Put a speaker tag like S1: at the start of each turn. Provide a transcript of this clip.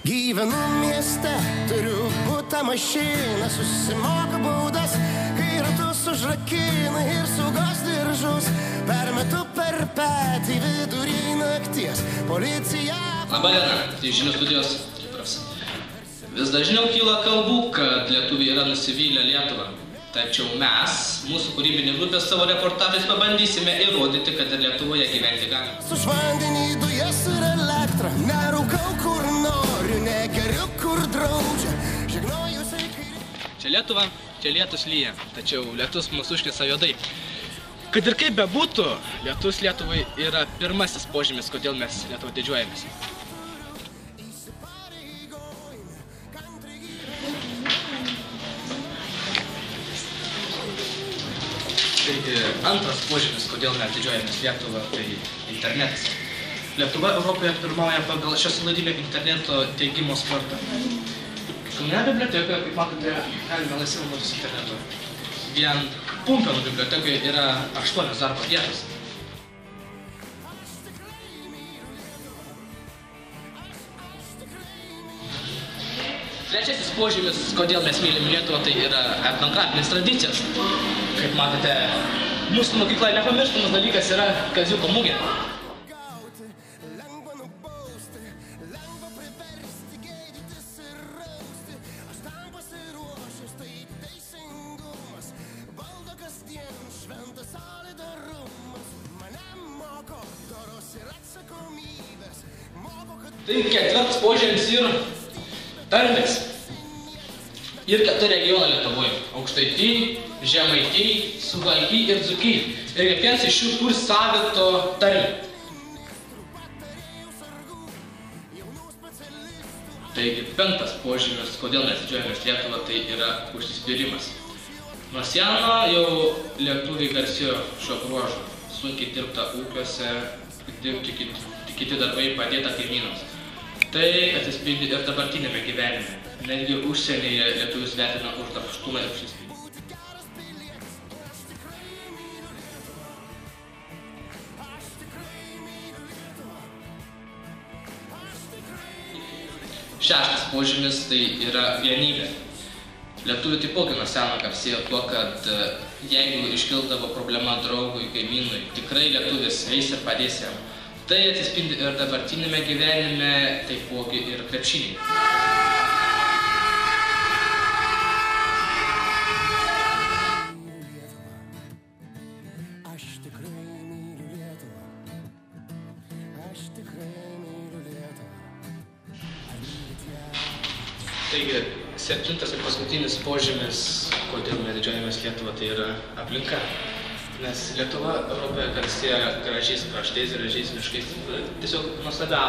S1: Gyvenu mieste, turiu butą mašiną, susimoku baudas, kai ratus užrakina ir saugos diržus. Permetu per petį vidurį nakties, policija...
S2: Labą dieną, tai žinių studijos Kipras. Vis dažniau kyla kalbų, kad lietuviai yra nusivylę Lietuvą. Tačiau mes, mūsų kūrybinė grupė, savo reportažais pabandysime įrodyti, kad ir Lietuvoje gyventi galima.
S1: Už vandenį, dujas ir elektrą, nerūkau kur noriu, negeriu kur draudžia. Žegnojusiai kairį...
S2: Čia Lietuva, čia lietus lyja, tačiau lietus mūsų užknisa juodai. Kad ir kaip bebūtų, lietus Lietuvai yra pirmasis požymis, kodėl mes Lietuvą didžiuojamės. Tai antras požymis, kodėl mes didžiuojamės Lietuvą, tai internetas. Lietuva Europoje pirmauja pagal šios savivaldybė interneto teigimo spartą. Kaune bibliotekoje, kaip matote, galime laisvai naudotis internetu. Vien Pumpėnų bibliotekoje yra 8 darbo vietos. Trečiasis požymis, kodėl mes mylim Lietuvą, tai yra etnografinės tradicijos. Kaip matote, mūsų mokykla nepamirštamas dalykas yra Kaziuko mugė. Tai ketvirtas požymis yra tarmės. Ir 4 regionai Lietuvoje – Aukštaitijai, Žemaitijai, Suvalkijai ir Dzūkijai. Ir kiekvienas iš jų turi savito tarmę. Taigi, 5 požymis, kodėl mes didžiuojamės Lietuvą, tai yra užsispyrimas. Nuo seno jau lietuviai garsėjo šio bruožu. Sunkiai dirbta ūkiuose, dirbti kiti darbai, padėta kaimynams. Tai atsispindi ir dabartinėme gyvenime. Netgi užsienyje lietuvius vertina už darbštumą ir užsispyrimą. Šeštas požymis tai yra vienybė. Lietuviai taipogi nuo seno garsėjo tuo, kad jeigu iškildavo problema draugui, kaimynui, tikrai lietuvis eis ir padės jam. Tai atsispindi ir dabartinėme gyvenime, taipogi ir krepšinyje. Taigi, 7 ir paskutinis požymis, kodėl mes didžiuojamės Lietuvą, tai yra aplinka. Nes Lietuva Europoje garsėja gražiais kraštais, gražiais miškais, tiesiog nuostabia.